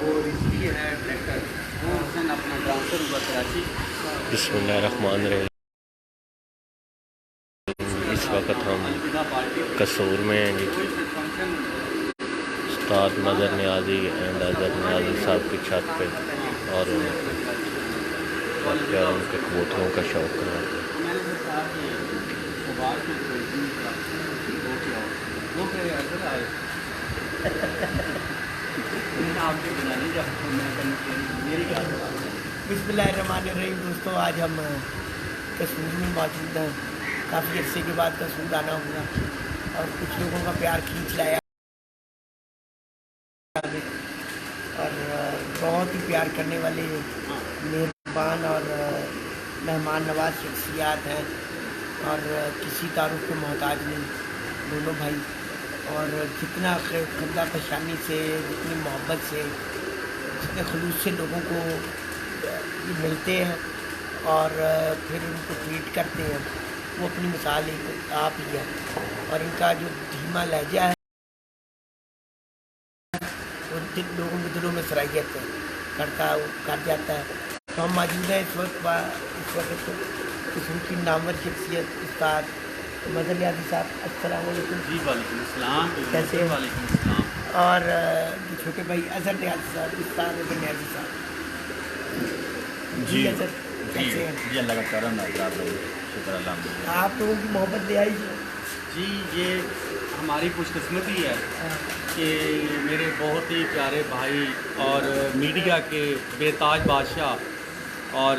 और इसकी है डायरेक्टर हुसैन अपना ट्रांसफर हुआ कराची। बिस्मिल्लाहिर्रहमानिर्रहीम। इस वक्त हम कसूर में हैं जी। उस्ताद नज़र न्याजी एंड अजहर न्याजी साहब की छत पे और उनके कबूतरों का शौक कराते हैं। बिस्मिल्लाहिर्रहमानिर्रहीम। दोस्तों, आज हम कसूर में मौजूद हैं। काफ़ी अरसे के बाद कसूर आना हुआ और कुछ लोगों का प्यार खींच लाया और बहुत ही प्यार करने वाले मेहरबान और मेहमान नवाज शख्सियात हैं और किसी तारुफ के मोहताज नहीं, दोनों भाई। और जितना खिदा पेशानी से, जितनी मोहब्बत से, जितने खलूस से लोगों को मिलते हैं और फिर उनको ट्रीट करते हैं, वो अपनी मिसाल एक आप ही है। और इनका जो धीमा लहजा है वो जिन लोगों के दिलों में सराहियत कर जाता है। तो हम मौजूद हैं इस वक्त उनकी नामवर शख्सियत उस्ताद मदर न्याजी साहब। अस्सलाम वालेकुम। जी वालेकुम अस्सलाम। कैसे हैं? वालेकुम अस्सलाम। और छोटे भाई अजहर न्याजी साहब, उस्ताद अजहर न्याजी साहब। जी अजहर, कैसे हैं? जी अल्लाह का करम है, शुक्र अल्हम्दुलिल्लाह। आप लोगों की मोहब्बत ले आई जी ये हमारी खुशकिस्मती है कि मेरे बहुत ही प्यारे भाई और मीडिया के बेताज बादशाह, और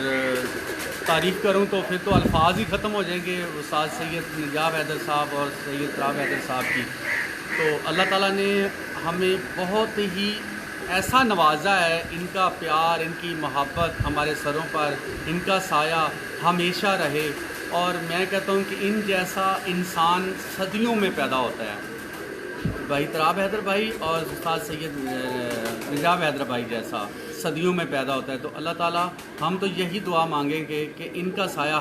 तारीफ़ करूं तो फिर तो अल्फाज ही ख़त्म हो जाएंगे उस्ताद सैयद निजाब हैदर साहब और सैयद तराब हैदर साहब की। तो अल्लाह ताला ने हमें बहुत ही ऐसा नवाजा है, इनका प्यार, इनकी मोहब्बत हमारे सरों पर, इनका साया हमेशा रहे। और मैं कहता हूँ कि इन जैसा इंसान सदियों में पैदा होता है। भाई तराब हैदर भाई और उस्ताद सैयद निजाब हैदर भाई जैसा सदियों में पैदा होता है। तो अल्लाह ताला, हम तो यही दुआ मांगेंगे कि इनका साया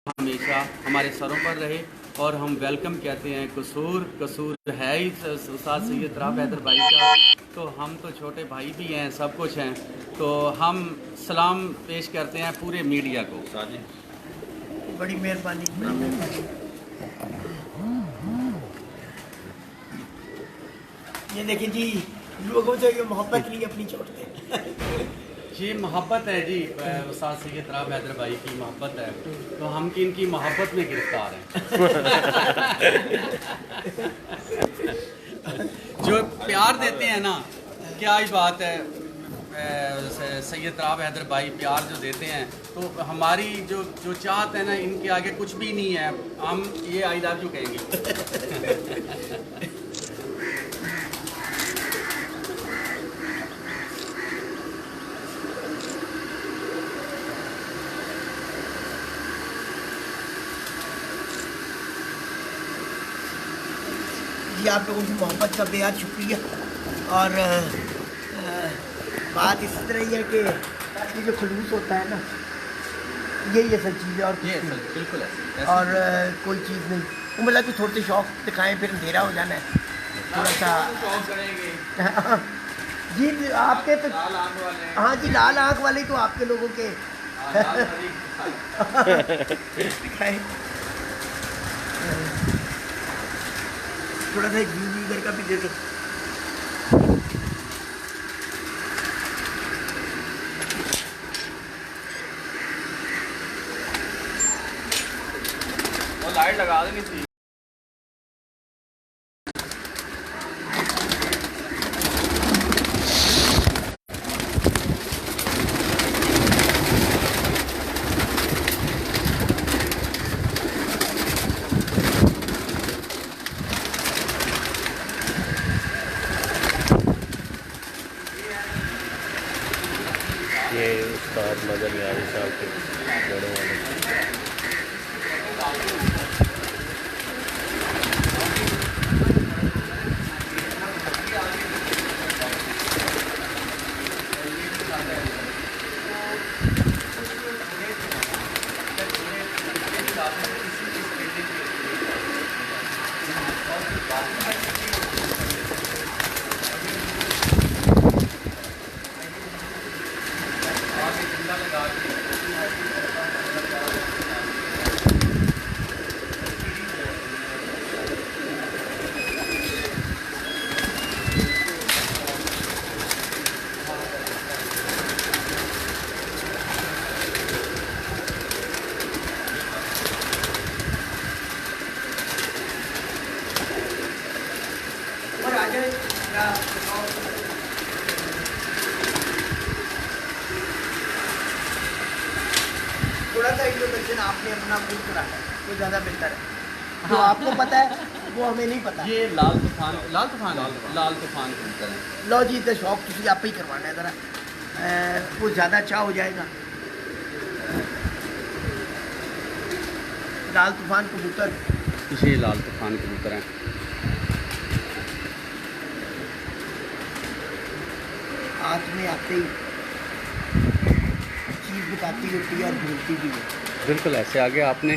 हमेशा हमारे सरों पर रहे। और हम वेलकम कहते हैं। कसूर है ही उस्ताद सैयद तराब हैदर भाई का, तो हम तो छोटे भाई भी हैं, सब कुछ हैं। तो हम सलाम पेश करते हैं पूरे मीडिया को। बड़ी मेहरबानी। ये देखिए जी, लोगों से ये मोहब्बत नहीं अपनी छोड़ते। ये मोहब्बत है जी, उस्ताद सैयद तराब हैदर भाई की मोहब्बत है, तो हम की इनकी मोहब्बत में गिरफ्तार हैं। जो प्यार देते हैं ना, क्या ही बात है। सैयद तराब हैदर भाई प्यार जो देते हैं, तो हमारी जो चाहत है ना, इनके आगे कुछ भी नहीं है। हम ये आई लव यू कहेंगे। जी आप लोगों की मोहब्बत का बेहद शुक्रिया। और बात इस तरह ही है कि ये जो खलूस होता है ना, यही असल चीज़ है और कुछ नहीं। बिल्कुल ऐसे। और कोई चीज़ नहीं। वो मतलब कि थोड़े से शौक दिखाएं फिर अंधेरा हो जाना है थोड़ा सा। जी आपके तो हाँ जी, लाल आँख वाले तो आपके लोगों के दिखाएं। थोड़ा सा एक व्यू इधर का भी दे दो। वो लाइट लगा देनी थी। ये उस्ताद नज़र न्याजी साहब के जोड़े वाले थोड़ा सा इंट्रोडक्शन आपने अपना खुद करा है तो ज़्यादा बेहतर है। जो आपको पता है वो हमें नहीं पता। ये लाल तूफान कबूतर है। लो जी तो शौक तुझे आप ही करवाना है ज़रा, वो ज़्यादा अच्छा हो जाएगा। लाल तूफान कबूतर, ये लाल तूफान कबूतर है। हाथ में आते ही चीज़ बताती होती है और भूलती भी है। बिल्कुल ऐसे आगे आपने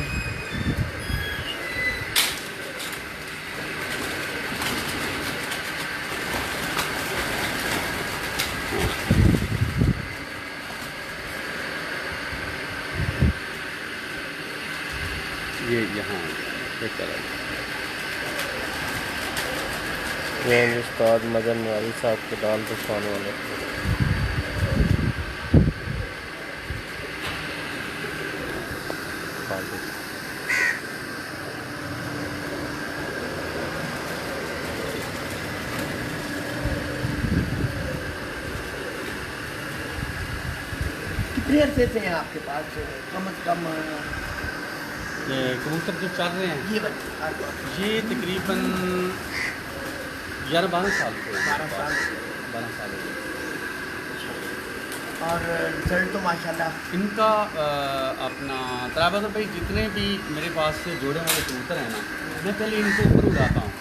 ये यहाँ ये चला। ये उस्ताद मदन न्यारी साहब के लाल तूफान वाले। कितने अरसे से हैं आपके पास कम से कम? ये कबूतर जो चल रहे हैं ये बच्चे ये तकरीबन 11-12 साल के 12 साल। 12 साल हो गए। और रिजल्ट तो माशाल्लाह। इनका अपना तराबत भाई जितने भी मेरे पास से जोड़े वाले कबूतर हैं ना, मैं पहले इनको ऊपर उड़ाता हूँ।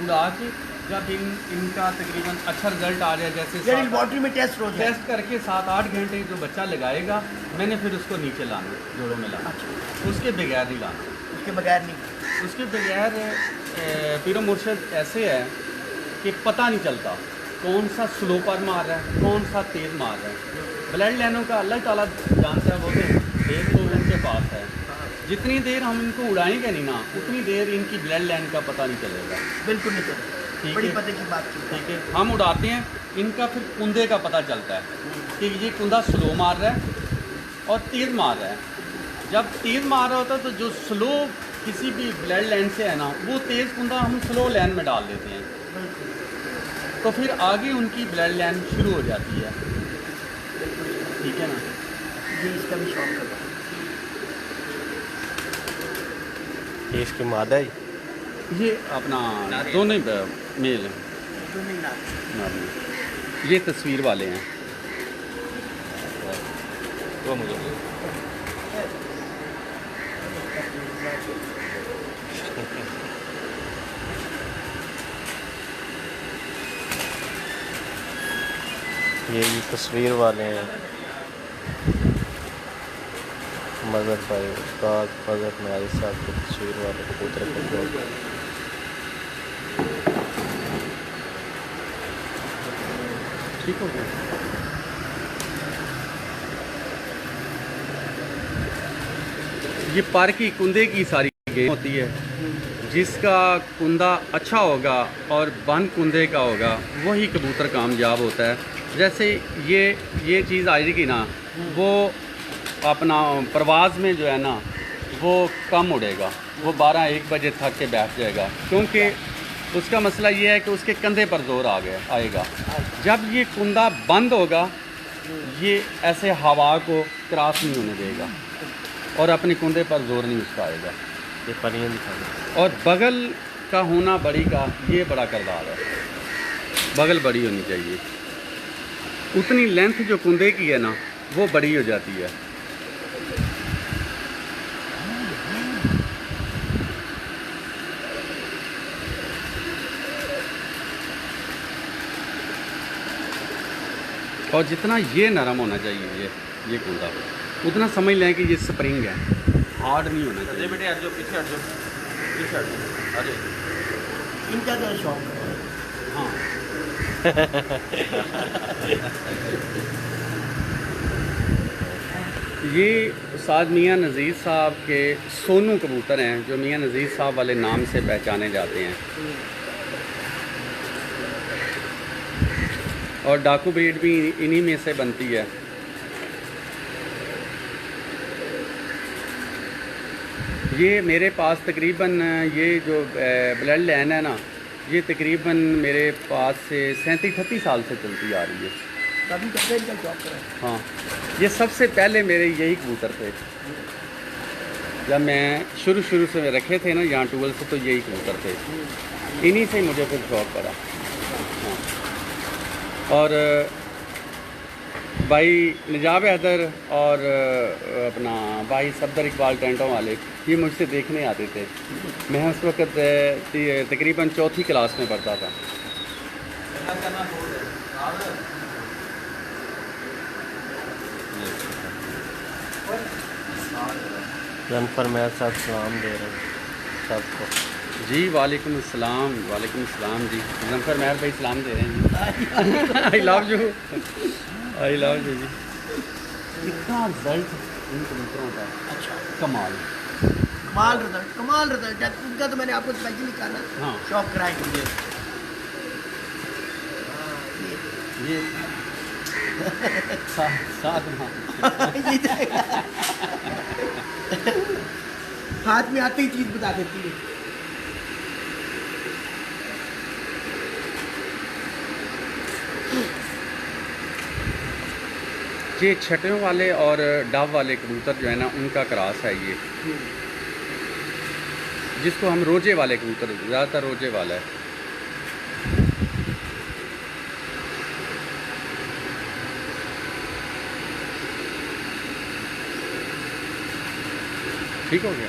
उड़ा के जब इनका तकरीबन अच्छा रिजल्ट आ जाए, जैसे लेबॉर्ट्री में टेस्ट हो जाए, टेस्ट करके 7-8 घंटे जो बच्चा लगाएगा, मैंने फिर उसको नीचे लाना, जोड़ों में लाना। उसके बगैर नहीं लाना। उसके बगैर नहीं। उसके बगैर पीरो मुर्शद ऐसे है कि पता नहीं चलता कौन सा स्लो पर मार रहा है, कौन सा तेज़ मार रहा है। ब्लड लाइनों का अल्लाह ताला जानता है, वो तो देर तो उनके पास है। जितनी देर हम इनको उड़ाएंगे नहीं ना, उतनी देर इनकी ब्लड लाइन का पता नहीं चलेगा। बिल्कुल नहीं चलेगा। ठीक बड़ी है, पते की बात थी। ठीक है। हम उड़ाते हैं, इनका फिर कुंदे का पता चलता है कि ये कुंदा स्लो मार रहा है और तेज़ मार रहा है। जब तेज़ मार रहा होता है तो जो स्लो किसी भी ब्लड लाइन से है ना, वो तेज़ कुंदा हम स्लो लाइन में डाल देते हैं, तो फिर आगे उनकी ब्लड लाइन शुरू हो जाती है। ठीक है ना। ये इसका भी शौक करता है। ये इसकी मादा ही ये अपना दोनों ही मेल हैं। तो नहीं ना। ये तस्वीर वाले हैं। वो मुझे ये तस्वीर वाले हैं। मदर भाई उस्ताद मदर न्यारी साहब की तस्वीर वाले कबूतर के लोग। ठीक हो गया। ये पर की कुंदे की सारी गेम होती है। जिसका कुंदा अच्छा होगा और बंद कुंदे का होगा, वही कबूतर कामयाब होता है। जैसे ये चीज़ आएगी ना, वो अपना परवाज़ में जो है ना, वो कम उड़ेगा, वो 12-1 बजे थक के बैठ जाएगा, क्योंकि उसका मसला ये है कि उसके कंधे पर जोर आएगा। जब ये कुंदा बंद होगा, ये ऐसे हवा को क्रॉस नहीं होने देगा और अपने कुंदे पर जोर नहीं उसका आएगा। ये पनियाँ दिखाना। और बगल का होना बड़ी का ये बड़ा किरदार है। बगल बड़ी होनी चाहिए, उतनी लेंथ जो कुंदे की है ना, वो बड़ी हो जाती है। और जितना ये नरम होना चाहिए ये कुंदा, उतना समझ लें कि ये स्प्रिंग है, हार्ड नहीं होना चाहिए। बेटे हट जाओ, पीछे हट जाओ, पीछे हट जाओ, अरे इनका क्या शौक है? हाँ। ये उस्ताद मियाँ नज़ीर साहब के सोनू कबूतर हैं, जो मियाँ नज़ीर साहब वाले नाम से पहचाने जाते हैं। और डाकू ब्रीड भी इन्हीं में से बनती है। ये मेरे पास तकरीबन ये जो ब्लड लाइन है ना, ये तकरीबन मेरे पास से 37-38 साल से चलती आ रही है। कभी कब से इनका जॉब करा? हाँ, ये सबसे पहले मेरे यही कबूतर थे। जब मैं शुरू से मैं रखे थे ना यहाँ टूवल से, तो यही कबूतर थे। इन्हीं से मुझे फिर शौक पड़ा। हाँ। और भाई निजाब हैदर और अपना भाई सफदर इकबाल टेंटों वाले, ये मुझसे देखने आते थे। मैं उस वक़्त तकरीबन 4थी क्लास में पढ़ता था। जनफर मेहर साहब सलाम दे रहे हैं सबको। जी वालेकुम अस्सलाम, वालेकुम अस्सलाम जी। जनफर मेहर भाई सलाम दे रहे हैं। I love you, I love you जी। कितना रिजल्ट इन कबूतरों का, अच्छा, कमाल। कमाल रिजल्ट है उनका। तो मैंने आपको स्पेशली कहा ना, हाँ। शौक कराएंगे। ये साथ में हाथ में आते ही चीज बता देती है। ये छटियों वाले और डाव वाले कबूतर जो है ना, उनका क्रॉस है ये, जिसको हम रोजे वाले कबूतर, ज़्यादातर रोजे वाला है। ठीक हो गया।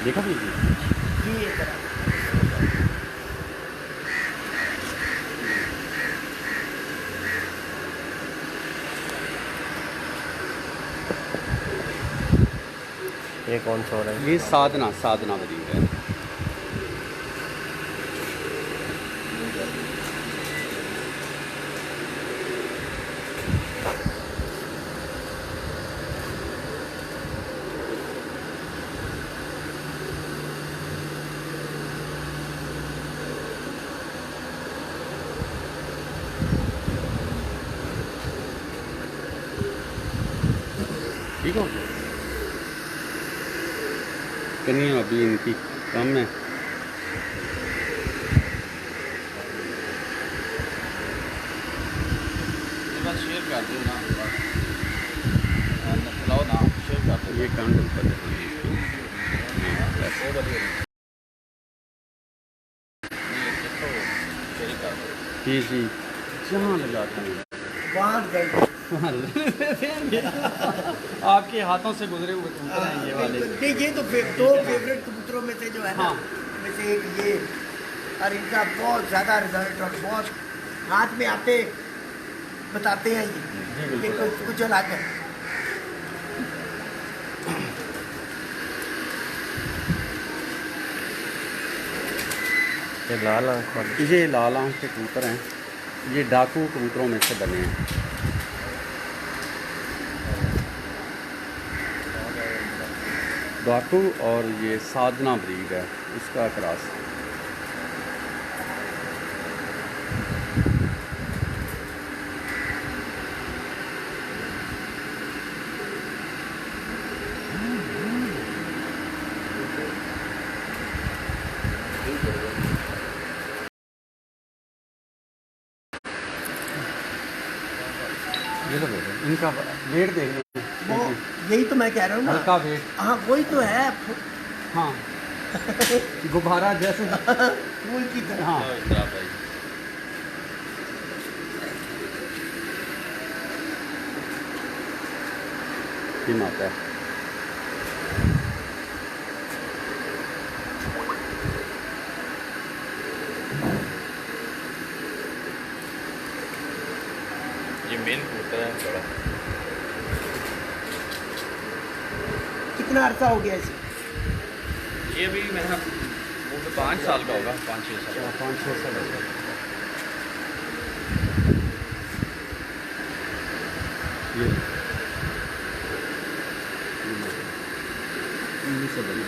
देखा भी ये ये कौन सा हो रहा है? ये साधना बदी है। ठीक हो गया। कनियाँ अभी इनकी कम है। शेयर कर दो ना, खिलाओ ना, शेयर कर दो। ये काउंट ऊपर जी जी, जहाँ लगाते हैं वहाँ आपके हाथों से गुजरे हुए कबूतर हैं ये वाले। नहीं, ये तो दो फेवरेट कबूतरों में से जो है ना, हाँ। में से एक ये, और इनका बहुत ज़्यादा रिजल्ट और बहुत हाथ में आते बताते हैं ये कुछ अलग है। ये लाल आँख वाले, ये लाल आँख के कबूतर हैं। ये डाकू कबूतरों में से बने हैं। डाकू और ये साधना ब्रीड है, इसका क्रॉस। ये लो बेटे, इनका वेट देख लो। वो यही तो मैं कह रहा हूँ ना। हल्का वेट, हाँ, वही तो है, हाँ गुब्बारा जैसे फूल की तरह। हाँ। कीमत है। ये मेन कबूतर है बड़ा। कितना अरसा हो गया इसे? ये भी मैं 5 साल का होगा, 5-6 साल का। 5-6 साल हो गए। ये इन्हीं से बने।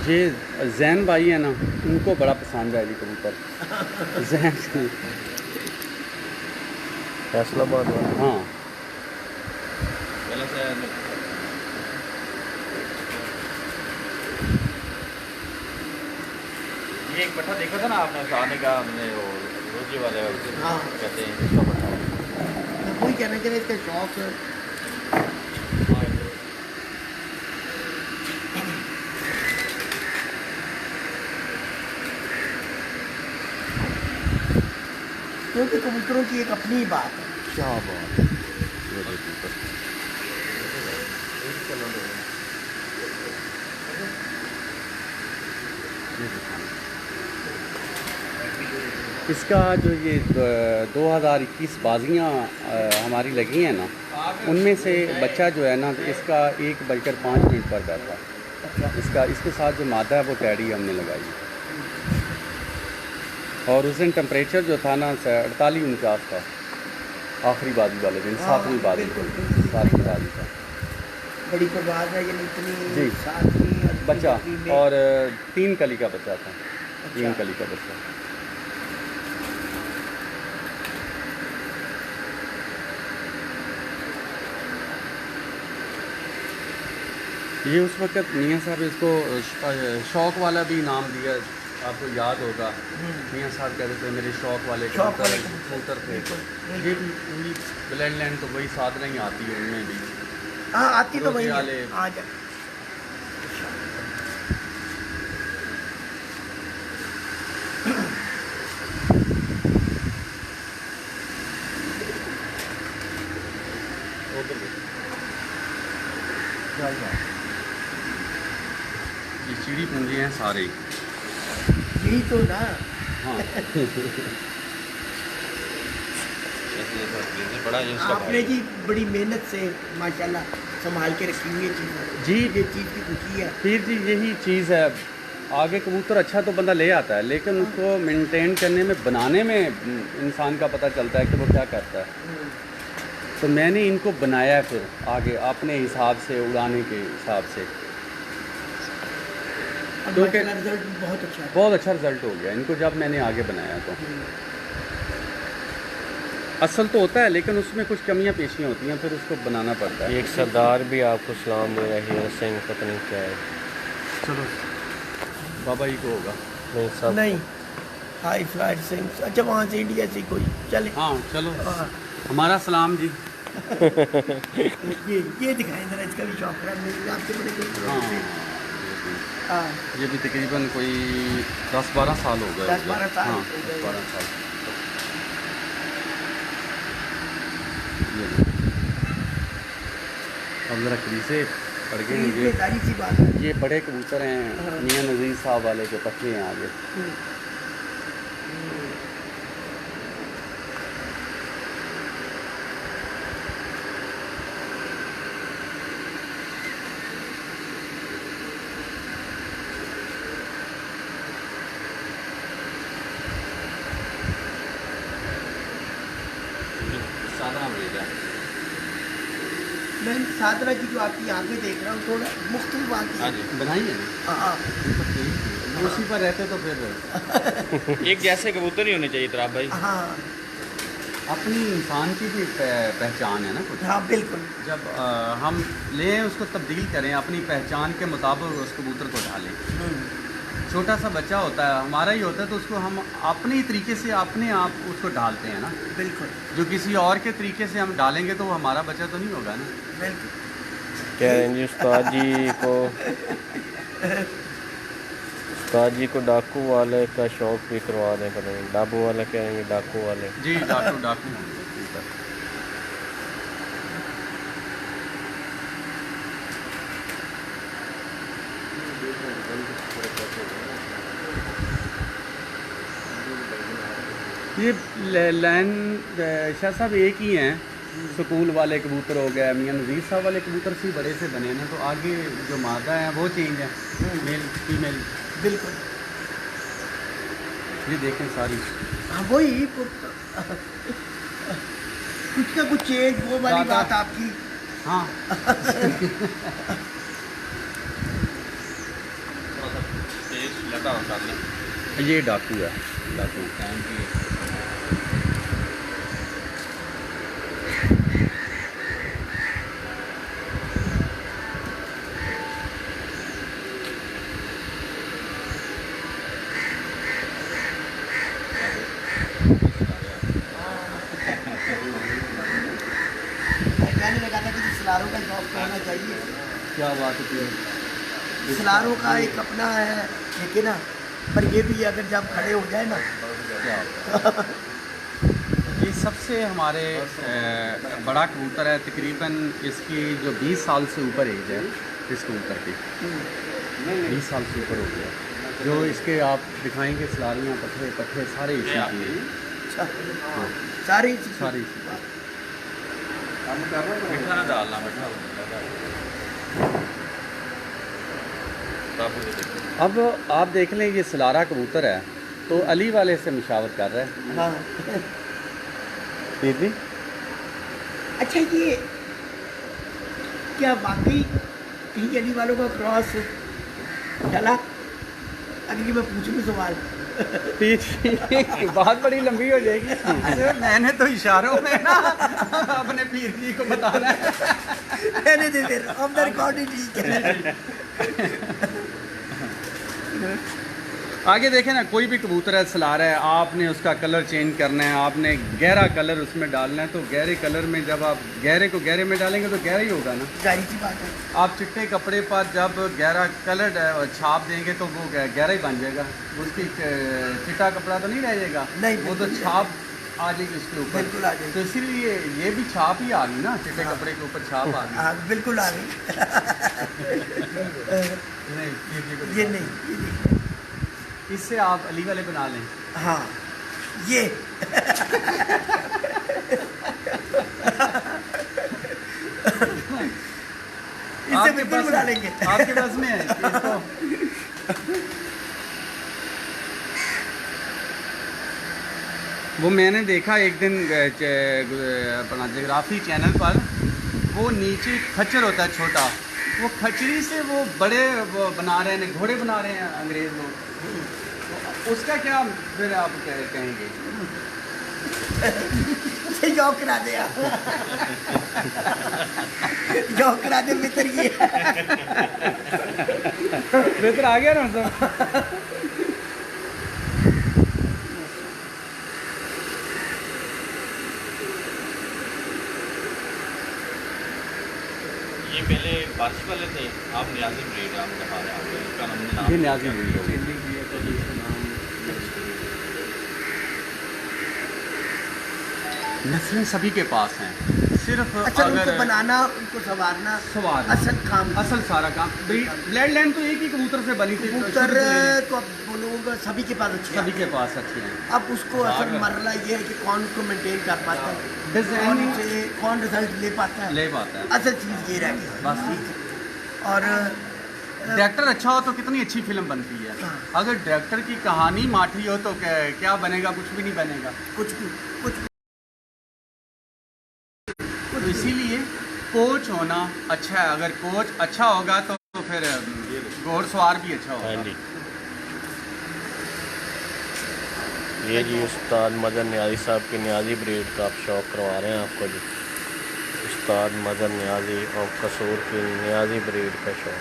ये जैन भाई है ना, उनको बड़ा पसंद है जी कबूतर। जैन, फैसलाबाद वाला। हाँ ये एक पट्टा देखा था ना आपने सामने का, हमने वो रोजी वाले हाँ। कहते हैं इसका पट्टा। मैं वही कहना चाह रहा इसका शौक है। क्योंकि कबूतरों की एक अपनी ही बात है। क्या बात है। ये देखिए तो। ये दिखाना। इसका जो ये 2021 बाजियाँ हमारी लगी हैं ना, उनमें से बच्चा जो है ना, इसका 1:05 पर बैठा है। इसका इसके साथ जो मादा है वो टैडी हमने लगाई। और उस दिन टेम्परेचर जो था ना 48-49 था, आखिरी बाजी वाले दिन, 7वीं बाजी, 7वीं बाजी था। बड़ी परवाज़ है ये इतनी जी। 7वीं और बच्चा 3वीं में। और 3 कली का बच्चा था, 3 कली का बच्चा। ये उस वक्त मियाँ साहब इसको शौक वाला भी नाम दिया, आपको याद होगा। मियाँ साहब कहते थे मेरे शौक वाले शौक वाले कबूतर थे। बिल्कुल। ये भी पूरी ब्लड लाइन तो वही साधना ही आती है उनमें भी। हाँ आती तो वही रोजी है। वाले। आ जा। ये चिड़ी पूंजी हैं सारे। यही तो ना। हाँ बड़ा ये उसका आपने जी बड़ी मेहनत से माशाल्लाह संभाल के रखी हुई है चीज़। जी। ये चीज़ की खुशी है। फिर जी यही चीज़ है। आगे कबूतर अच्छा तो बंदा ले आता है, लेकिन उसको मेंटेन करने में, बनाने में इंसान का पता चलता है कि वो क्या करता है। तो मैंने इनको बनाया है फिर आगे अपने हिसाब से, उड़ाने के हिसाब से। और तो माशाल्लाह रिजल्ट बहुत अच्छा है। बहुत अच्छा रिजल्ट हो गया इनको जब मैंने आगे बनाया। तो असल तो होता है, लेकिन उसमें कुछ कमियां पेशियां होती हैं, फिर उसको बनाना पड़ता है। एक सरदार भी आपको सलाम दे रहा है, हीरा सिंह, पता नहीं क्या है। चलो बाबा ही को होगा। नहीं सब नहीं हाई फ्लाइट सिंह, अच्छा वहाँ से इंडिया से कोई चले। हाँ चलो, हाँ। हमारा सलाम जी। ये दिखाएं जरा, इसका भी शौक रहा मेरे आपके बड़े कोई। हाँ हाँ ये भी तकरीबन कोई 10-12 साल हो गए। 10-12 साल हाँ हो गए। 10-12 साल। ये अब ज़रा करीब से पड़ गए ये ये। सारी सी बात है। ये बड़े कबूतर हैं हाँ। मियाँ नज़ीर साहब वाले के पट्टे हैं आगे। साधना भेजा मैं साधना की जो आपकी आंखें देख रहा हूँ थोड़ा मुख्तलिफ आंखें। हाँ जी, बनाई है ना, हाँ उसी पर रहते तो फिर एक जैसे कबूतर ही होने चाहिए तराब भाई। हाँ अपनी इंसान की भी पहचान है ना कुछ। हाँ बिल्कुल। जब हम लें उसको तब्दील करें, अपनी पहचान के मुताबिक उस कबूतर को ढालें। छोटा सा बच्चा होता है, हमारा ही होता है, तो उसको हम अपने तरीके से अपने आप उसको ढालते हैं ना। बिल्कुल जो किसी और के तरीके से हम डालेंगे तो वो हमारा बच्चा तो नहीं होगा ना। बिल्कुल। कह रहे हैं जी उस्ताद जी को डाकू वाले का शौक भी करवा दें। पता नहीं डाबू वाला कहेंगे, डाकू वाले। जी डाकू डाकू कबूतर। ये लैन शाह साहब एक ही हैं। स्कूल वाले कबूतर हो गए, मियाँ नज़ीर साहब वाले कबूतर से बड़े से बने ना, तो आगे जो मादा है वो चेंज है, मेल फीमेल। बिल्कुल ये देखें सारी। हाँ वही कुछ ना कुछ चेंज, वो वाली दादा। बात आपकी। हाँ पता कर लें। ये डाकू है, डाकू। Thank you. कहने लगा था कि सिलारों का शौक करना चाहिए। क्या बात है। सिलारों का एक अपना है, ठीक है ना, पर ये भी अगर जब खड़े हो जाए ना ये सबसे हमारे बड़ा कबूतर है, तकरीबन इसकी जो 20 साल से ऊपर एज है इस कबूतर की, 20 साल से ऊपर हो गया। जो इसके आप दिखाएंगे सलारियाँ, पट्ठे पट्ठे सारे इसी की हैं। अच्छा, सारी सारी इसी की। मीठा ना डालना, मीठा अब आप देख लें ये सलारा कबूतर है, तो अली वाले से मुशावरत कर रहा है। हाँ। दीदी अच्छा, ये क्या वाकई कहीं अली वालों का क्रॉस चला? अगर ये मैं पूछ लूँ सवाल बहुत बड़ी लंबी हो जाएगी। मैंने तो इशारों में ना अपने पीर जी को बताना है। रहने दे फिर, ऑफ द रिकॉर्ड ही ठीक है। आगे देखें ना, कोई भी कबूतर है, सलारा है, आपने उसका कलर चेंज करना है, आपने गहरा कलर उसमें डालना है, तो गहरे कलर में जब आप गहरे को गहरे में डालेंगे तो गहरा ही होगा ना। जाहिर सी बात है। आप चिट्टे कपड़े पर जब गहरा कलर छाप देंगे तो वो गहरा ही बन जाएगा, उसकी चिट्टा कपड़ा तो नहीं रह जाएगा। नहीं, वो तो छाप आ जाएगी उसके ऊपर। बिल्कुल आ जाएगी। तो इसीलिए ये भी छाप ही आ गई ना, चिट्टे कपड़े के ऊपर छाप आ गई। हाँ, बिल्कुल आ गई। नहीं, ये नहीं। इससे आप अली वाले बना लें। हाँ, ये इससे बिल्कुल बना लेंगे। आपके पास में है इसको। वो मैंने देखा एक दिन अपना जोग्राफी चैनल पर, वो नीचे खच्चर होता है छोटा, वो खच्चरी से वो बड़े वो बना रहे हैं, घोड़े बना रहे हैं अंग्रेज लोग। तो उसका क्या फिर आप कहेंगे? उसे जॉब करा दे आप। जॉब करा दे मित्र। ये मित्र आ गया ना सब। ये पहले बारिश वाले थे, आप न्याजी ब्रीड आप दिखा रहे हैं, इसका नाम ये न्याजी ब्रीड है। नस्लें सभी के पास हैं, सिर्फ अच्छा, अगर उनको बनाना, उनको संवारना असल काम, असल सारा काम। ब्लड लाइन तो एक ही कबूतर से बनी थी, कबूतर तो अब बोलूँगा सभी के पास अच्छे सभी हैं। के पास अच्छे हैं। अब उसको असल मरला ये है कि कौन उसको मेंटेन कर पाता है, डिजाइन कौन रिजल्ट ले पाता है, ले पाता है, असल चीज़ ये रह गई बस। और डायरेक्टर अच्छा हो तो कितनी अच्छी फिल्म बनती है। हाँ। अगर डायरेक्टर की कहानी माठी हो तो क्या बनेगा? कुछ भी नहीं बनेगा। कुछ तो इसीलिए कोच होना अच्छा है। अगर कोच अच्छा होगा तो फिर घोड़सवार भी अच्छा होगा। हाँ जी, ये जी उस्ताद मदन न्याजी साहब की न्याजी ब्रीड का आप शौक़ करवा रहे हैं आपको जी। उस्ताद मदन न्याजी और कसूर की न्याजी ब्रीड का शौक़।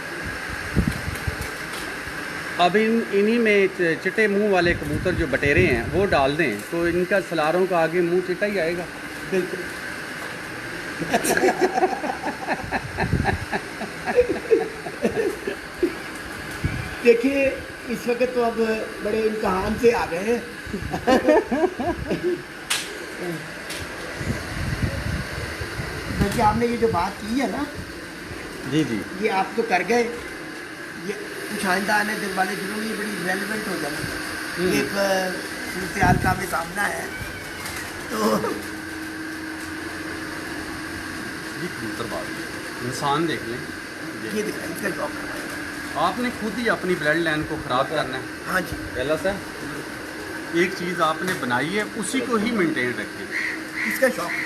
अब इन्हीं में चिट्टे मुंह वाले कबूतर जो बटेरे हैं वो डाल दें तो इनका सलारों का आगे मुंह चिट्टा ही आएगा। बिल्कुल। देखिए, इस वक्त तो अब बड़े इम्तहान से आ गए हैं। देखिए, आपने ये जो बात की है ना, जी जी, ये आप तो कर गए, ये कुछ आइंदा आने दिन वाले दिनों में ये बड़ी रेलिवेंट हो जाएगी। एक सूरत का भी सामना है, तो ये कबूतर बात इंसान देख लें, ये दिखाई इसका शौक करवाएं। आपने खुद ही अपनी ब्लड लाइन को ख़राब करना है। हाँ जी, पहला सर एक चीज़ आपने बनाई है उसी को ही मेंटेन रखें। इसका शौक है।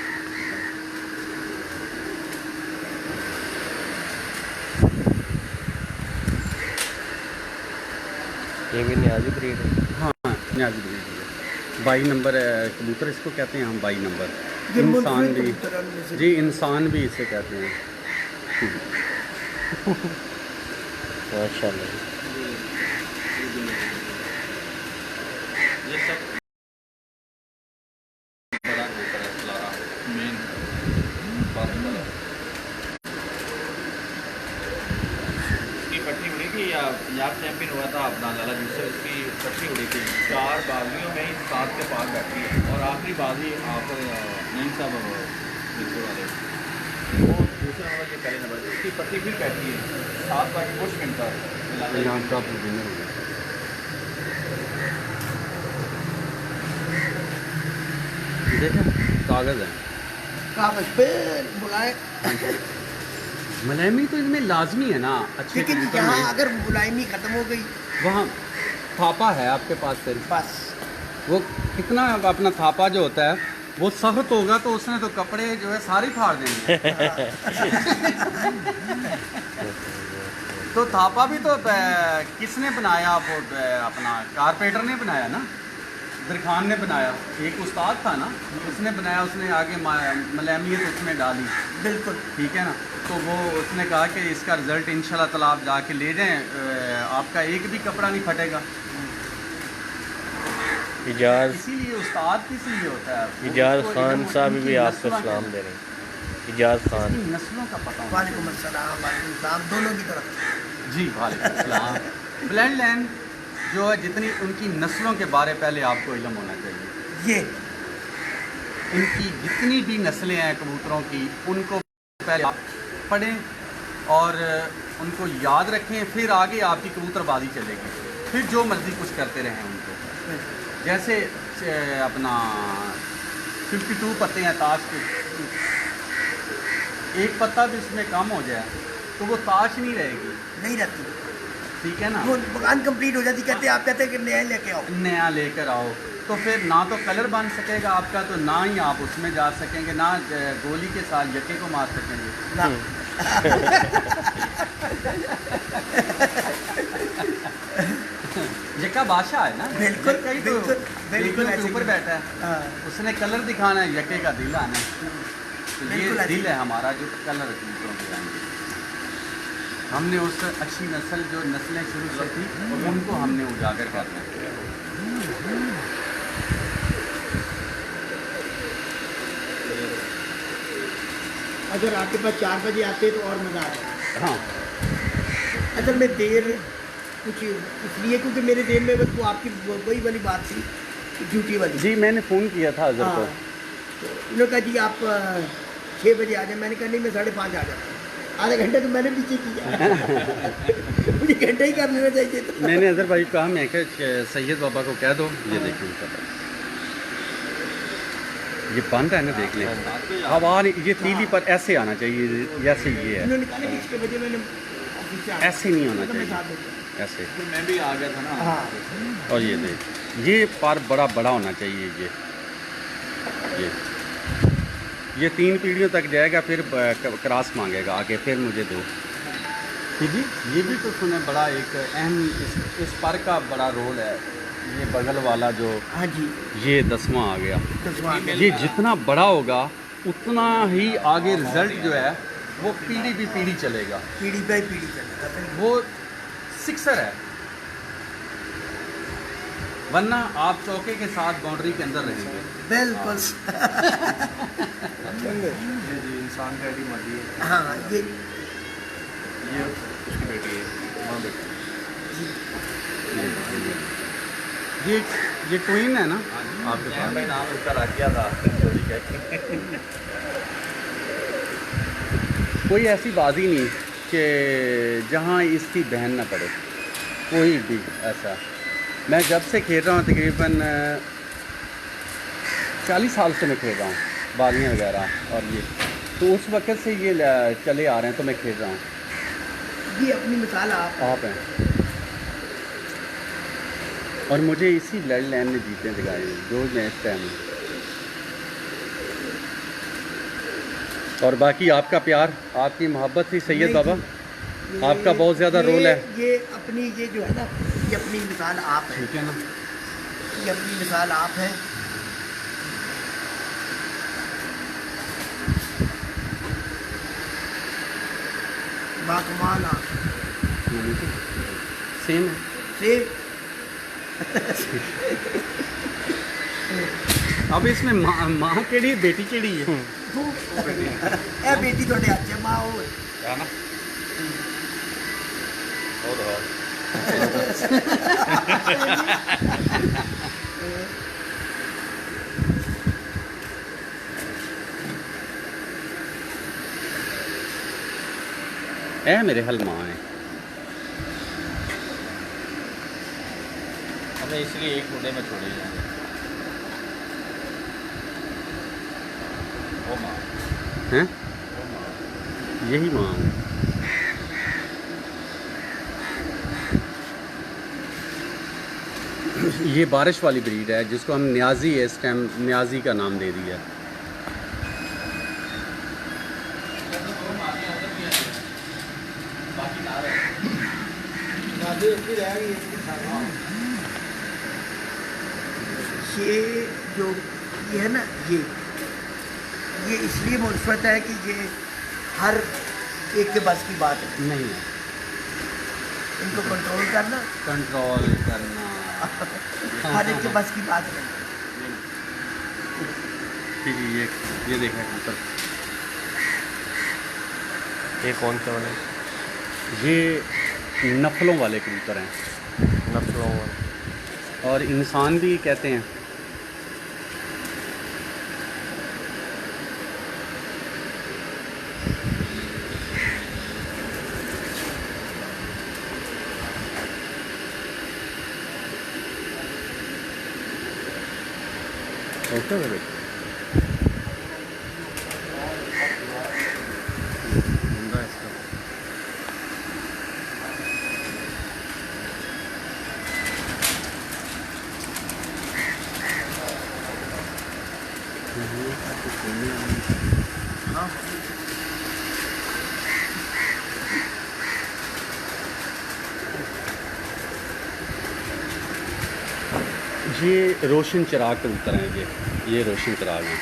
ये भी न्याजी ब्रीड है। हाँ न्याजी ब्रीड है। 22 नंबर कबूतर इसको कहते हैं हम, 22 नंबर। ये इंसान मुल्क भी, में कबूतर में से- जी इंसान भी इसे कहते हैं। माशाल्लाह। ये सब बड़ा कबूतर है लारा मेन बात वाला। इसकी पट्टी उड़ी थी या पंजाब चैंपियन हुआ था अपना लाला यूसुफ, इसकी पट्टी उड़ी थी। 4 बाजियों में ही 7 के पास बैठी है और आखिरी बाजी आप नहीं सब बिल्कुल वाले वो दूसरे नंबर के पहले नंबर इसकी पट्टी भी बैठी है 7 बाजी कुछ मिनट पर यहाँ का विनर हो गया। देखा कागज़ है। कागज पे बुलाए, मलहमी तो इनमें लाजमी है ना अच्छे लेकिन कबूतर यहाँ में। अगर मुलायमी खत्म हो गई वहाँ थापा है आपके पास फिर बस वो कितना अपना थापा जो होता है वो सख्त होगा तो उसने तो कपड़े जो है सारे फाड़ देंगे। तो थापा भी तो किसने बनाया वो अपना कारपेंटर ने बनाया ना, दरखान ने बनाया, एक उस्ताद था ना उसने बनाया, उसने आगे मलहमियत उसमें डाली। बिल्कुल ठीक है ना, तो वो उसने कहा कि इसका रिज़ल्ट इंशाल्लाह ताला आप जाके ले जाएं, आपका एक भी कपड़ा नहीं फटेगा। इजाज़ इसीलिए उस्ताद किस लिए होता है? इजाज़ उसको खान इल्म साहब उनकी भी आपको नस्लों सलाम का- दे रहे हैं। इजाज़ खान इसकी नस्लों का पता होना वालेकुम अस्सलाम, वालेकुम सलाम, दोनों की तरफ। चाहिए। जी वालेकुम सलाम। ब्लड लाइन जो है जितनी उनकी नस्लों के बारे पहले आपको इल्म होना चाहिए। ये इनकी जितनी भी नस्लें हैं कबूतरों की उनको पहले आप पढ़ें और उनको याद रखें, फिर आगे आपकी कबूतरबाजी चलेगी। फिर जो मर्ज़ी कुछ करते रहें उनको। जैसे अपना 52 पत्ते हैं ताश के, एक पत्ता भी उसमें कम हो जाए तो वो ताश नहीं रहेगी। नहीं रहती, ठीक है ना, वो अनकम्प्लीट हो जाती। कहते आप कहते हैं कि नया लेके आओ। नया लेकर आओ तो फिर ना तो कलर बन सकेगा आपका, तो ना ही आप उसमें जा सकेंगे, ना गोली के साथ यके को मार सकेंगे। ना यका बादशाह है ना, बिल्कुल, यक्का ही तो बिल्कुल, बिल्कुल बिल्कुल ऐसे ऊपर ही। बैठा है, हाँ, उसने कलर दिखाना है, यके का दिल आना है। तो बिल्कुल ये ऐसे दिल ही। है हमारा जो कलर कबूतरों के आएंगे। हमने उस अच्छी नस्ल जो नस्लें शुरू से थी उनको हमने उजागर करना है। अगर आपके पास 4 बजे आते तो और मज़ा आता। हाँ असल में देर कुछ इसलिए क्योंकि मेरे देर में बस वो आपकी वही वाली बात थी, ड्यूटी वाली। जी, मैंने फ़ोन किया था अजहर हाँ, को। तो उन्होंने कहा जी आप 6 बजे आ जाए। मैंने कहा नहीं मैं 5:30 आ जाता। आधा घंटा तो मैंने पीछे किया। मुझे घंटा ही कर लेना चाहिए था। मैंने अजहर भाई को कहा, मैं क्या सैयद बाबा को कह दो ये देखिए उनका ये बंद है ना, देख लें हवा ये तीली पर ऐसे आना चाहिए, जैसे ये है, उन्होंने कहा ना कि 6 बजे मैंने ऑफिस से आना। ऐसे नहीं होना मैं कहा, मैं चाहिए, साथ देता ऐसे। फिर मैं भी आ गया था ना। हूँ। हाँ, और ये देख, ये पर बड़ा बड़ा होना चाहिए ये 3 पीढ़ियों तक जाएगा, फिर क्रॉस मांगेगा आगे, फिर मुझे दो। जी, ये भी तो सुने बड़ा एक अहम इस पर का बड़ा रोल है। ये बगल वाला जो हाँ जी, ये 10वां आ गया, 10वां ये जितना बड़ा होगा उतना ही आगे रिजल्ट जो है वो पीढ़ी भी पीढ़ी चलेगा। पीढ़ी पे पीढ़ी चलेगा। वो सिक्सर है, वरना आप चौके के साथ बाउंड्री के अंदर रहेंगे। बिल्कुल। जी इंसान का आईडी मर्जी है। हाँ, ये उसकी बेटी है, माँ बेटी। ये ट्विन है ना आपके पास? भाई नाम उसका रख दिया था। कोई ऐसी बाजी नहीं कि जहाँ इसकी बहन ना पड़े, कोई भी ऐसा। मैं जब से खेल रहा हूँ तकरीबन 40 साल से मैं खेल रहा हूँ बाजियाँ वगैरह, और ये तो उस वक़्त से ये चले आ रहे हैं, तो मैं खेल रहा हूँ। ये अपनी मिसाल आप हैं और मुझे इसी ब्लड लाइन ने जीते दिखाए जो मैं इस टाइम। और बाकी आपका प्यार, आपकी मोहब्बत थी सैयद बाबा, आपका बहुत ज़्यादा रोल है। ये अपनी ये जो है ना ये अपनी मिसाल आप हैं, ठीक है ना। ये अपनी मिसाल आप हैं। बाकमाल आप सेम है। से अब इसमें माँ केड़ी बेटी केड़ी है? ए बेटी थोड़े अच्छे माँ हो है ना और ए मेरे हल माँ है। हमें इसलिए एक घंटे में छोड़े जाएंगे। ओ माँ हैं? ओ माँ यही माँ है। ये बारिश वाली ब्रीड है जिसको हम न्याजी है, इस टाइम न्याजी का नाम दे दिया। ये जो ये है ना, ये इसलिए मुनफरद है कि ये हर एक के बस की बात है। नहीं है, इनको कंट्रोल करना कंट्रोल करना हर एक के बस की बात है। ठीक है, ये देखा कबूतर, ये कौन से वाले? ये नफलों वाले कबूतर हैं नस्लों वाले। और इंसान भी कहते हैं। ओके बेटे, धंधा है इसका। हाँ ये रोशन चिराग कबूतर हैं। ये रोशन चिराग हैं।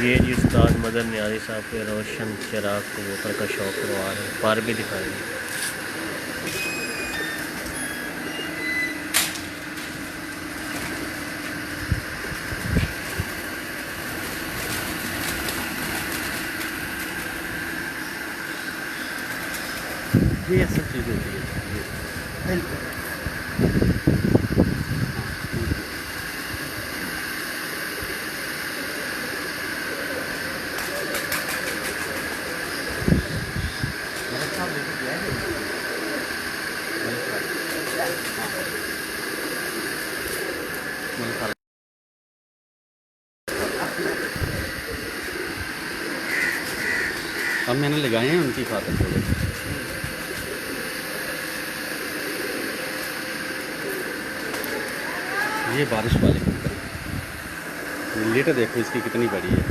ये जी उस्ताद मदन न्याजी साहब के रोशन चिराग कबूतर का शौक करवा रहे हैं। पर भी दिखाएंगे। ये सब चीज़ होती है। बिल्कुल। अब मैंने लगाए हैं उनकी खातिर थोड़े। ये बारिश वाले कबूतर हैं। लेटर देखो इसकी कितनी बड़ी है।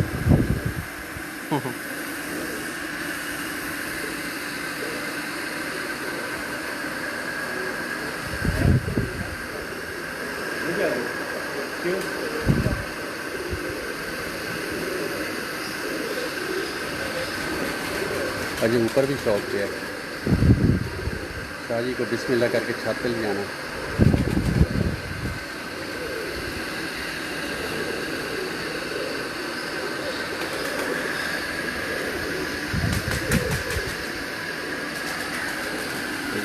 अजय ऊपर भी शौक किया है। शाहजी को बिस्मिल्लाह करके छत पे ले जाना।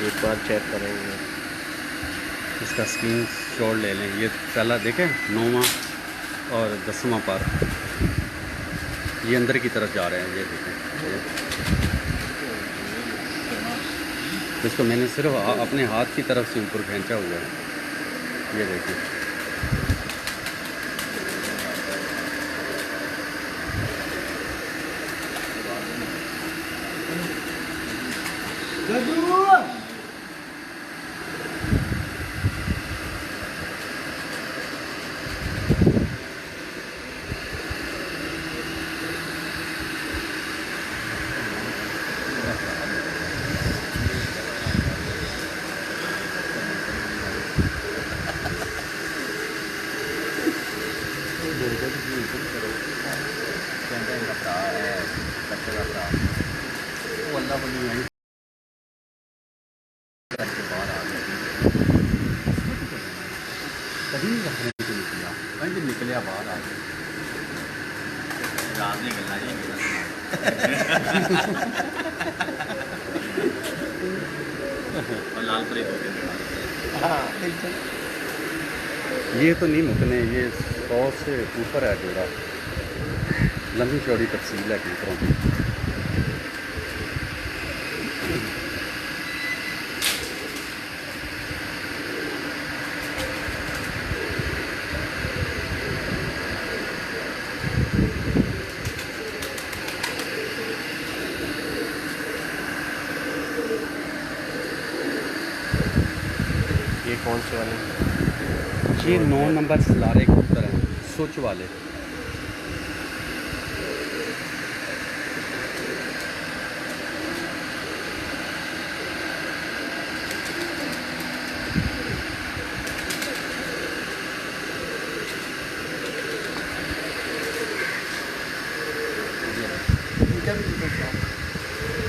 एक बार चेक करेंगे। इसका स्क्रीन शॉट ले लें। ये पहला देखें 9वां और 10वां पर ये अंदर की तरफ जा रहे हैं। ये देखें, तो इसको मैंने सिर्फ अपने हाथ की तरफ से ऊपर खींचा हुआ है। ये देखें, निकलिया बाहर आ गया रात निकलना और लाल परी दो दिन हाँ बिल्कुल। ये तो नहीं मुकने, ये 100 से ऊपर है जोड़ा। लंबी चौड़ी तफसील है कबूतरों की। ये कौन से वाले? ये 9 नंबर सलारे कबूतर हैं, सुच वाले।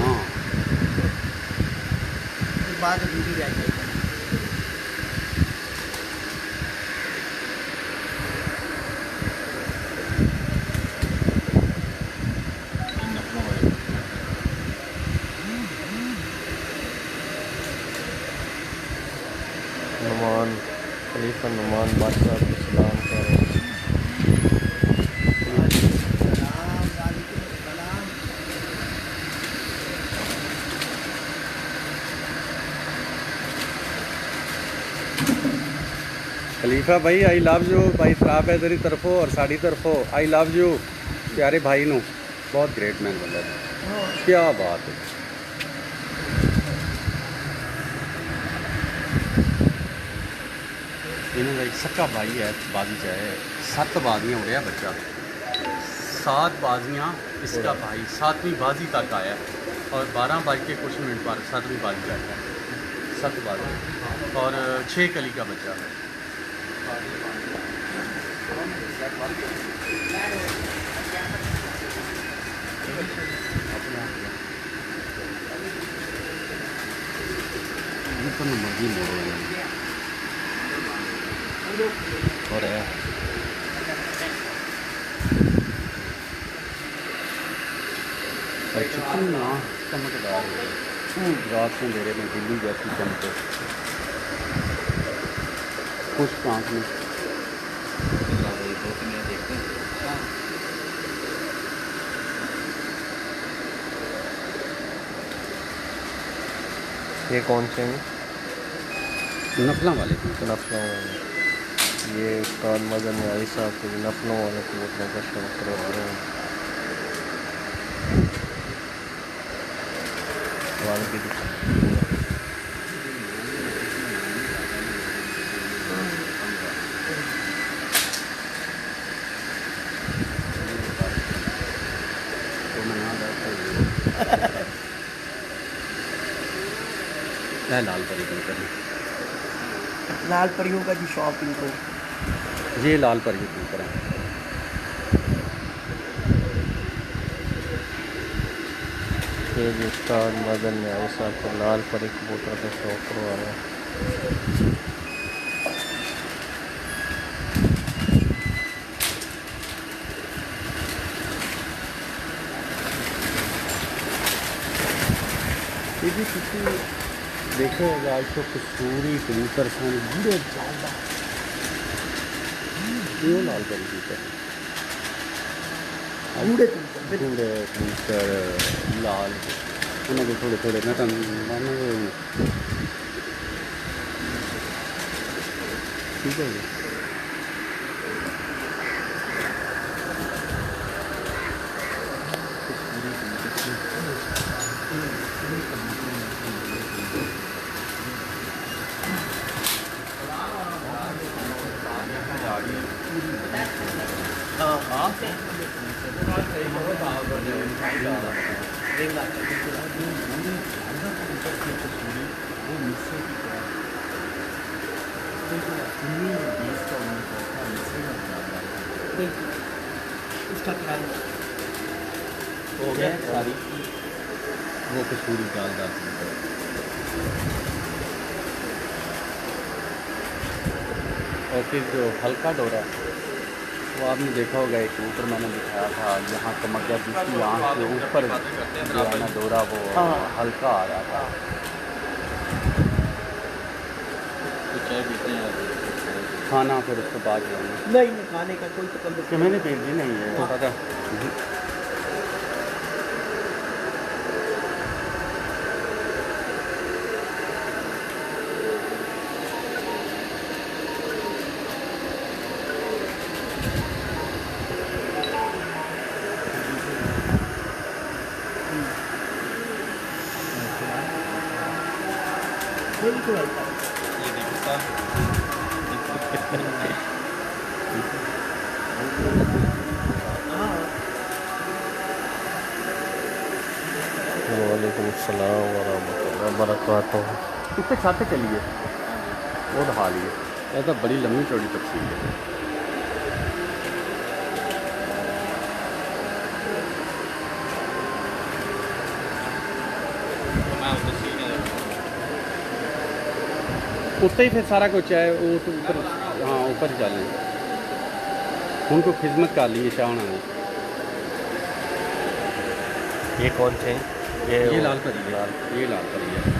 हाँ बाद अधूरी रह जाएगी। नुमान खलीफा नुमान बादशाह को सलाम करें। सलाम वालेकुम सलाम। खलीफा भाई आई लव यू। भाई सराब है तेरी तरफों और साड़ी तरफों आई लव यू प्यारे भाई नू। बहुत ग्रेट मैन बंदा है। क्या बात है। इन्होंने एक सक्का भाई है बाजी चाहे 7 बाजियाँ हो गया बच्चा 7 बाजियाँ इसका भाई 7वीं बाजी तक आया और 12 बज के कुछ मिनट बाद 7वीं बाजी आया 7 बाजी और 6 कली का बच्चा है। मर्जी मोड़ो और है कितना चमकदार है। रात में अंधेरे में बिल्ली जैसी चमके कुछ आँख में। ये कौन से हैं? नफला वाले नफलों वाले। ये उस्ताद मदन न्याजी साहब को नफलों वाले कबूतरों का शौक करवा रहे हैं। वाले की दुकान लाल परी कबूतर लाल परियों का जी शौक इनको। ये लाल परी कबूतर है। ये भी उस्ताद मदन न्याजी साहब को लाल परी कबूतर का शौक करवा रहे हैं। ये भी किसी देखे होगा आज तो कसूरी कबूतर सन बूढ़े ज़्यादा ये लाल परी कबूतर बूढ़े बूढ़े कबूतर लाल उन्होंने थोड़े थोड़े मैं तो ठीक है जी। बिल्कुल उसका किराया हो गया सारी वो कसूरी दाल और फिर जो हल्का डोरा वो आपने देखा होगा एक ऊपर मैंने दिखाया था यहाँ कमरिया दूसरी आँख के ऊपर जो है ना डोरा वो हल्का आ रहा था। तो चाय पीते हैं आप? खाना फिर उसके बाद जो है ना नहीं खाने का कोई तकल्लुफ़ कि मैंने भेजी नहीं है पता बिल्कुल हल्का ये देखो साहब, हाँ वालेकुम अस्सलाम वरहमतुल्लाहि वबरकातुहू। इस पे छाते चलिए वो दिखा लिए ऐसा बड़ी लंबी चौड़ी तफसील है। तो मैं उसको सीने लगा। उत्ते ही फिर सारा कुछ है वो तो ऊपर हाँ ऊपर ही चल उनको खिदमत कर ली शाह ने ये कौन से हैं? ये लाल परी है लाल ये लाल परी है।